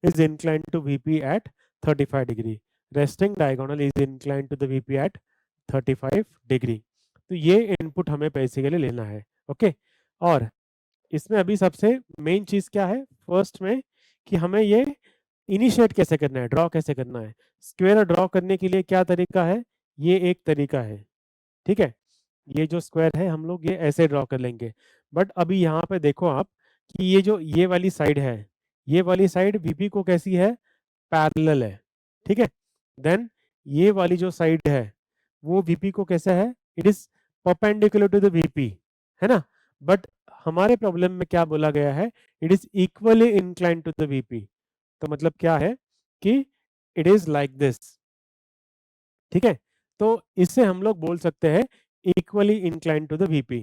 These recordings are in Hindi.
is inclined to VP at 35 degree. Resting diagonal is inclined to the VP at 35 degree. तो ये इनपुट हमें बेसिकली लेना है. ओके. और इसमें अभी सबसे मेन चीज क्या है फर्स्ट में कि हमें ये इनिशिएट कैसे करना है, ड्रॉ कैसे करना है. स्क्वायर ड्रॉ करने के लिए क्या तरीका है, ये एक तरीका है. ठीक है. ये जो स्क्वायर है हम लोग ये ऐसे ड्रॉ कर लेंगे. बट अभी यहाँ पे देखो आप कि ये जो ये वाली साइड है, ये वाली साइड वीपी को कैसी है, पैरेलल है. ठीक है. देन ये वाली जो साइड है वो वीपी को कैसा है, it is perpendicular to the VP, है ना. बट हमारे प्रॉब्लम में क्या बोला गया है, it is equally incline to the VP. तो मतलब क्या है कि इट इज लाइक दिस. ठीक है. तो इससे हम लोग बोल सकते हैं equally incline to the VP.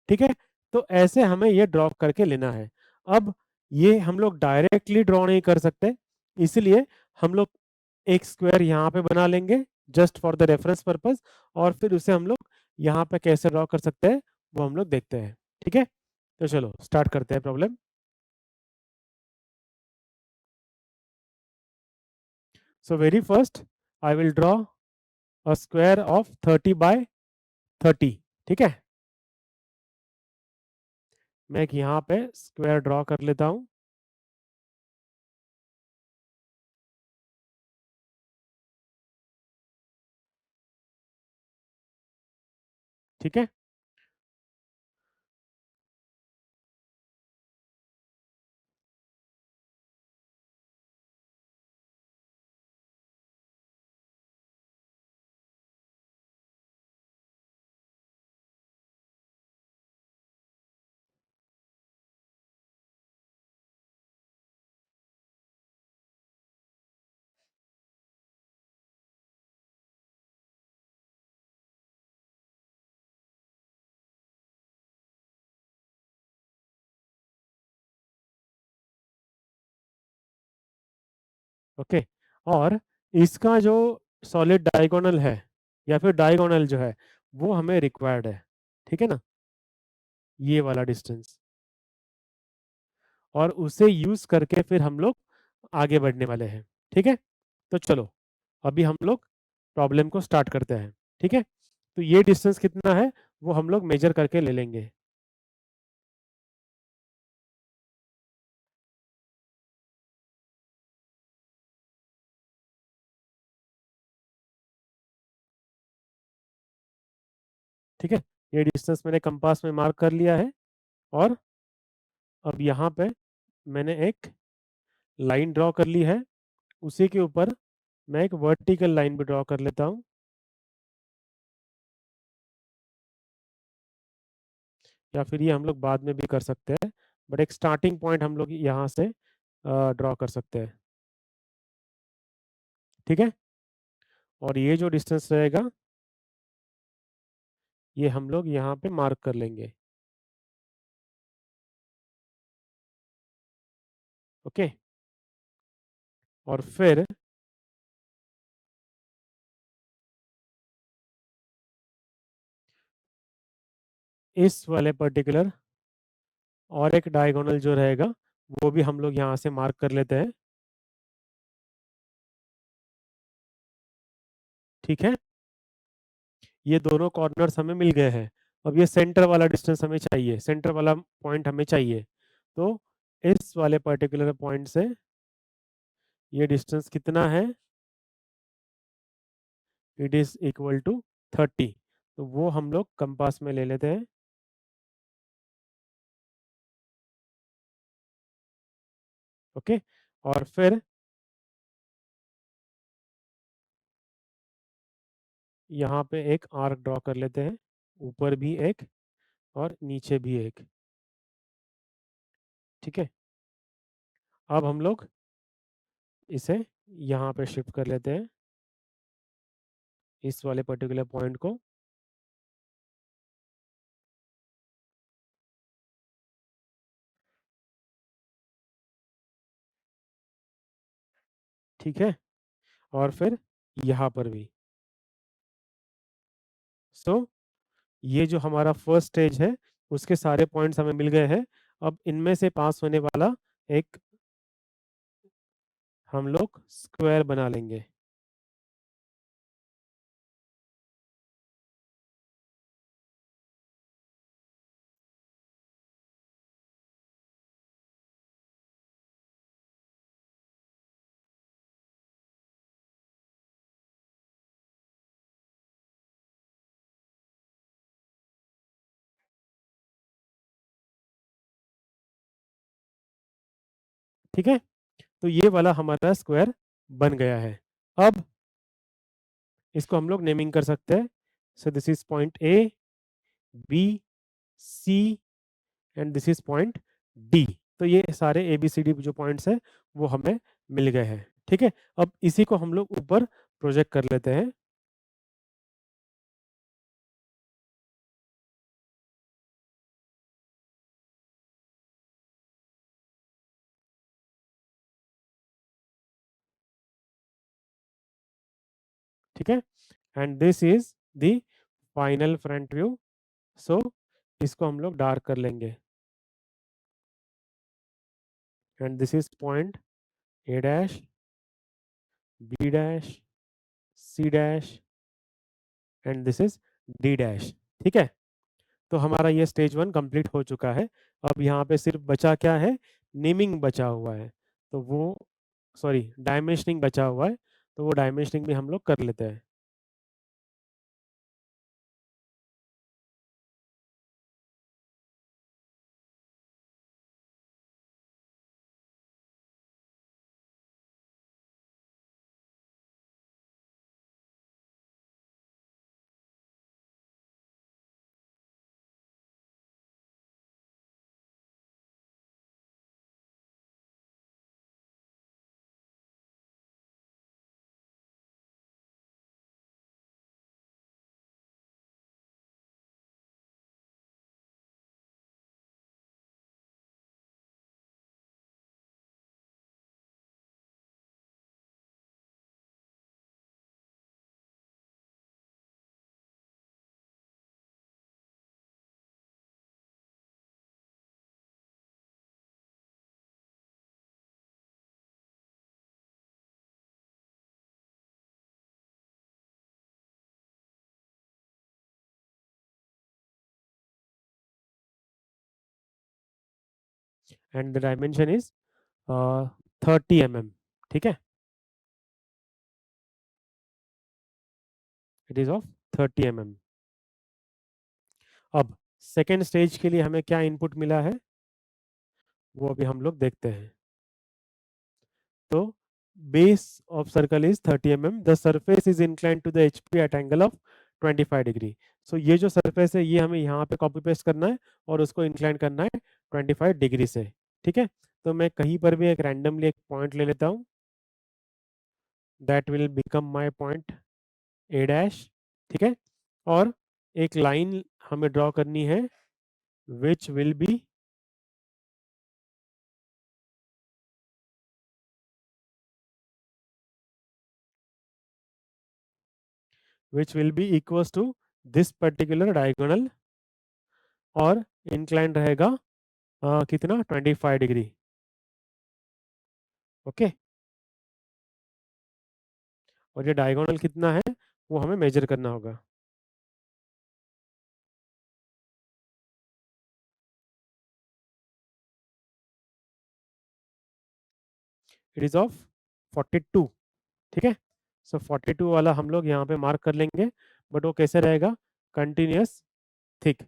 ठीक है. तो ऐसे हमें ये ड्रॉ करके लेना है. अब ये हम लोग डायरेक्टली ड्रॉ नहीं कर सकते, इसलिए हम लोग एक स्क्वायर यहाँ पे बना लेंगे just for the reference purpose, और फिर उसे हम लोग यहाँ पे कैसे ड्रॉ कर सकते हैं वो हम लोग देखते हैं. ठीक है. तो चलो स्टार्ट करते हैं problem. So very first I will draw a square of 30 by 30. ठीक है. मैं एक यहाँ पे स्क्वायर ड्रॉ कर लेता हूँ. ठीक है. ओके. और इसका जो सॉलिड डायगोनल है या फिर डायगोनल जो है वो हमें रिक्वायर्ड है. ठीक है ना, ये वाला डिस्टेंस. और उसे यूज करके फिर हम लोग आगे बढ़ने वाले हैं. ठीक है. तो चलो अभी हम लोग प्रॉब्लम को स्टार्ट करते हैं. ठीक है. तो ये डिस्टेंस कितना है वो हम लोग मेजर करके ले लेंगे. ठीक है. ये डिस्टेंस मैंने कंपास में मार्क कर लिया है. और अब यहाँ पे मैंने एक लाइन ड्रॉ कर ली है. उसी के ऊपर मैं एक वर्टिकल लाइन भी ड्रॉ कर लेता हूँ. या फिर ये हम लोग बाद में भी कर सकते हैं, बट एक स्टार्टिंग पॉइंट हम लोग यहाँ से ड्रॉ कर सकते हैं. ठीक है. और ये जो डिस्टेंस रहेगा ये हम लोग यहाँ पे मार्क कर लेंगे. ओके. और फिर इस वाले पर्टिकुलर और एक डायगोनल जो रहेगा वो भी हम लोग यहाँ से मार्क कर लेते हैं. ठीक है. ये दोनों कॉर्नर्स हमें मिल गए हैं. अब ये सेंटर वाला डिस्टेंस हमें चाहिए, सेंटर वाला पॉइंट हमें चाहिए. तो इस वाले पर्टिकुलर पॉइंट से ये डिस्टेंस कितना है, इट इज इक्वल टू 30. तो वो हम लोग कंपास में ले लेते हैं. ओके. और फिर यहाँ पे एक आर्क ड्रॉ कर लेते हैं, ऊपर भी एक और नीचे भी एक. ठीक है. अब हम लोग इसे यहाँ पे शिफ्ट कर लेते हैं, इस वाले पर्टिकुलर पॉइंट को. ठीक है. और फिर यहाँ पर भी. सो ये जो हमारा फर्स्ट स्टेज है उसके सारे पॉइंट्स हमें मिल गए हैं. अब इनमें से पास होने वाला एक हम लोग स्क्वायर बना लेंगे। ठीक है, तो ये वाला हमारा स्क्वायर बन गया है। अब इसको हम लोग नेमिंग कर सकते हैं। So this is point A, B, C and this is point D. तो ये सारे ए बी सी डी जो पॉइंट्स है वो हमें मिल गए हैं। ठीक है, अब इसी को हम लोग ऊपर प्रोजेक्ट कर लेते हैं। ठीक है, and this is the final front view. So इसको हम लोग डार्क कर लेंगे and this is point A dash, B dash, C dash and this is D dash. ठीक है, तो हमारा ये स्टेज वन कंप्लीट हो चुका है। अब यहाँ पे सिर्फ बचा क्या है, नेमिंग बचा हुआ है। तो वो सॉरी डायमेंशनिंग बचा हुआ है, तो वो डायमेंशनिंग भी हम लोग कर लेते हैं। And the dimension is 30 mm। ठीक है, इट इज ऑफ 30 mm। अब सेकेंड स्टेज के लिए हमें क्या इनपुट मिला है वो अभी हम लोग देखते हैं। तो base of circle is 30 mm, the surface is incline to the HP at angle of 25 degree. So ये जो सरफेस है ये हमें यहाँ पे कॉपी पेस्ट करना है और उसको इंक्लाइन करना है 25 डिग्री से। ठीक है, तो मैं कहीं पर भी एक रैंडमली एक पॉइंट ले लेता हूँ, that will become my point A dash. ठीक है, और एक लाइन हमें ड्रॉ करनी है which will be equals to this particular diagonal और इंक्लाइन रहेगा कितना 25 डिग्री। ओके, और ये डायगोनल कितना है वो हमें मेजर करना होगा। It is of 42। ठीक है, सो 42 वाला हम लोग यहाँ पे मार्क कर लेंगे, बट वो कैसे रहेगा, कंटिन्यूअस थिक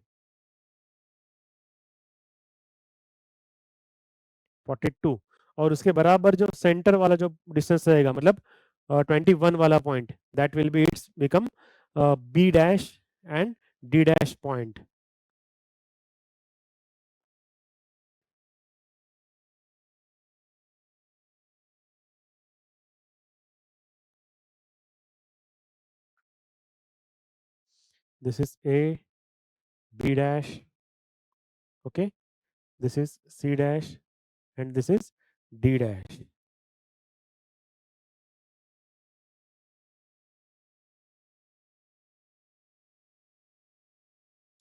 42। और उसके बराबर जो सेंटर वाला जो डिस्टेंस रहेगा, मतलब 21 वाला point, that will be its become B dash and D dash point. This is A, B dash, okay, this is C dash and this is D dash.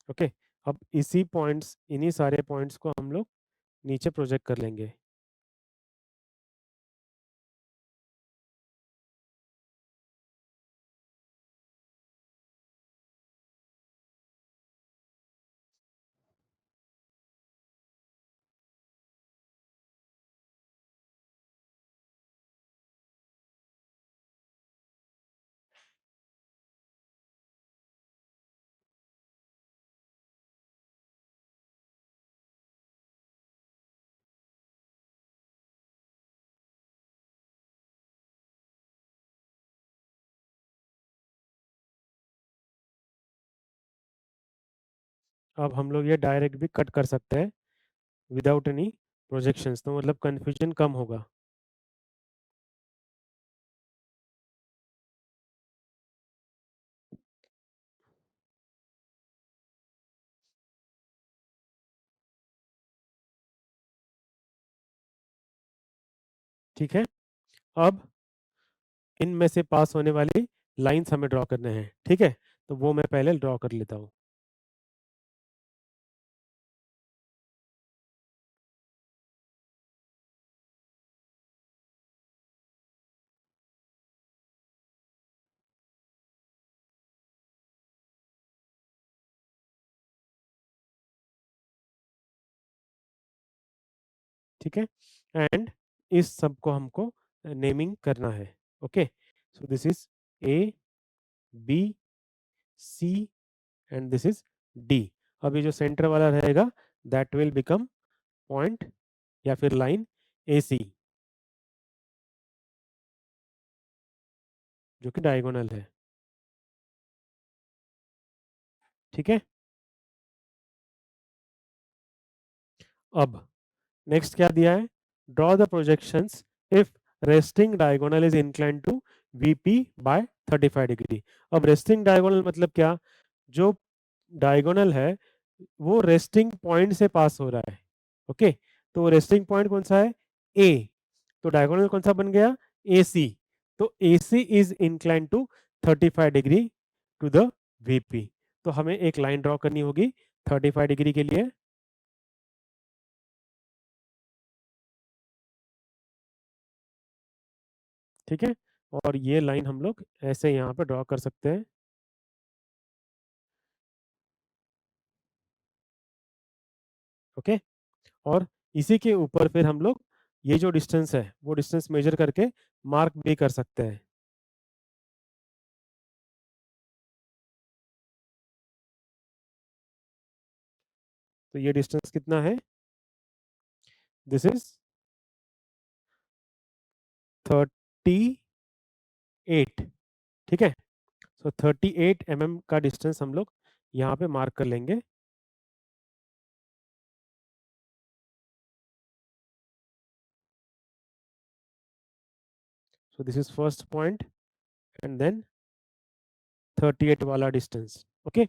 Okay, अब इसी पॉइंट्स इन्हीं सारे पॉइंट्स को हम लोग नीचे प्रोजेक्ट कर लेंगे। अब हम लोग ये डायरेक्ट भी कट कर सकते हैं विदाउट एनी प्रोजेक्शंस, तो मतलब कंफ्यूजन कम होगा। ठीक है, अब इनमें से पास होने वाली लाइंस हमें ड्रॉ करने हैं। ठीक है, तो वो मैं पहले ड्रॉ कर लेता हूँ। ठीक है, एंड इस सब को हमको नेमिंग करना है। Okay, so this is A, B, C and this is D. अब ये जो सेंटर वाला रहेगा दैट विल बिकम पॉइंट या फिर लाइन ए सी, जो कि डायगोनल है। ठीक है, अब नेक्स्ट क्या दिया है, draw the projections if resting diagonal is incline to VP by 35 degree. अब रेस्टिंग डायगोनल मतलब क्या, जो डायगोनल है वो रेस्टिंग पॉइंट से पास हो रहा है। ओके, तो रेस्टिंग पॉइंट कौन सा है, ए, तो डायगोनल कौन सा बन गया, ए सी। तो A C is incline to 35 degree to the VP. तो हमें एक लाइन ड्रॉ करनी होगी 35 डिग्री के लिए। ठीक है, और ये लाइन हम लोग ऐसे यहाँ पे ड्रॉ कर सकते हैं। ओके, और इसी के ऊपर फिर हम लोग ये जो डिस्टेंस है वो डिस्टेंस मेजर करके मार्क भी कर सकते हैं। तो ये डिस्टेंस कितना है, दिस इज 38। ठीक है, सो 38 mm का डिस्टेंस हम लोग यहाँ पे मार्क कर लेंगे। So this is first point and then 38 वाला डिस्टेंस। ओके,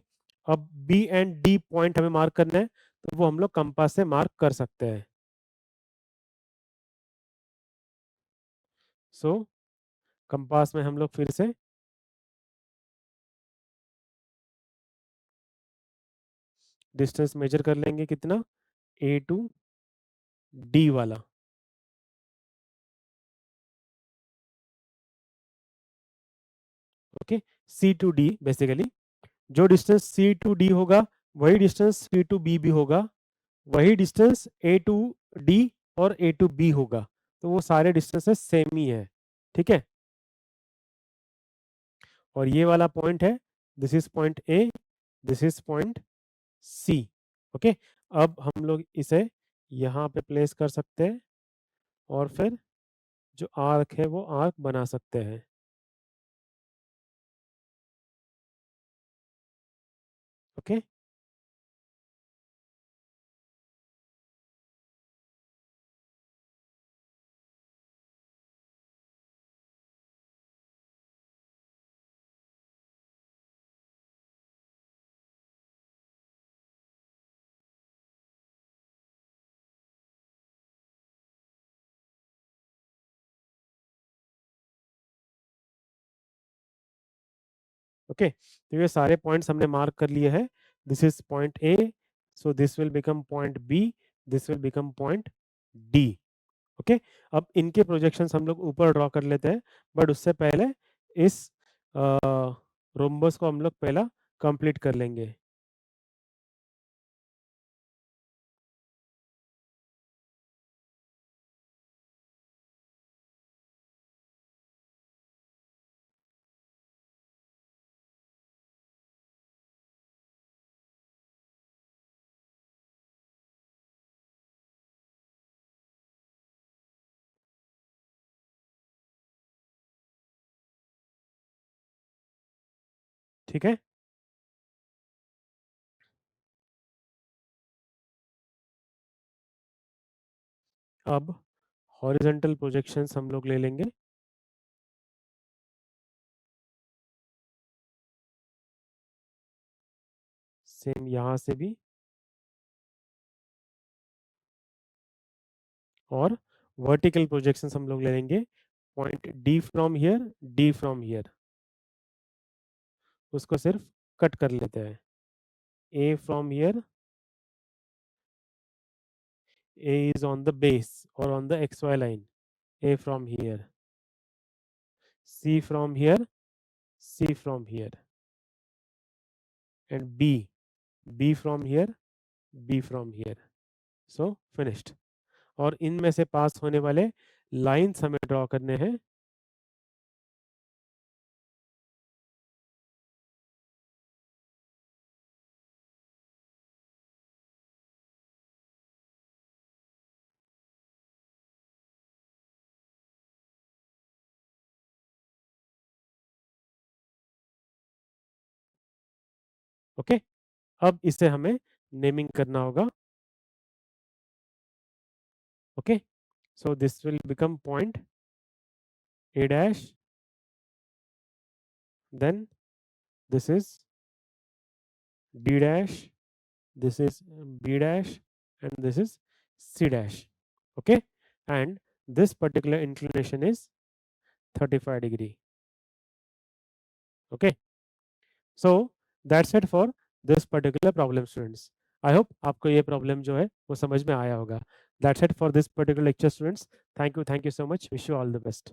अब बी एंड डी पॉइंट हमें मार्क करना है, तो वो हम लोग कंपास से मार्क कर सकते हैं। सो कंपास में हम लोग फिर से डिस्टेंस मेजर कर लेंगे, कितना, ए टू डी वाला। Okay, C to D basically, जो डिस्टेंस सी टू डी होगा वही डिस्टेंस सी टू बी भी होगा, वही डिस्टेंस ए टू डी और ए टू बी होगा। तो वो सारे डिस्टेंसेस सेम ही है। ठीक है, और ये वाला पॉइंट है, this is point A, this is point C. Okay, अब हम लोग इसे यहाँ पे प्लेस कर सकते हैं और फिर जो आर्क है वो आर्क बना सकते हैं। ओके, ओके, तो ये सारे पॉइंट्स हमने मार्क कर लिए हैं। This is point A, so this will become point B, this will become point D. Okay, अब इनके प्रोजेक्शंस हम लोग ऊपर ड्रॉ कर लेते हैं, बट उससे पहले इस रोम्बस को हम लोग पहला कंप्लीट कर लेंगे। ठीक है, अब हॉरिजॉन्टल प्रोजेक्शंस हम लोग ले लेंगे। सेम यहाँ से भी, और वर्टिकल प्रोजेक्शंस हम लोग ले लेंगे point D from here, D from here, उसको सिर्फ कट कर लेते हैं। A from here, A is on the base or on the xy line, A from here, C from here, C from here, and B from here, B from here. So finished. और इनमें से पास होने वाले लाइंस हमें ड्रॉ करने हैं। ओके, अब इसे हमें नेमिंग करना होगा। Okay, so this will become point A dash, then this is D dash, this is B dash, and this is C dash. Okay, and this particular inclination is 35 degree. Okay, so that's it for this particular problem, students. I hope आपको ये problem जो है वो समझ में आया होगा. That's it for this particular lecture, students. Thank you so much. Wish you all the best.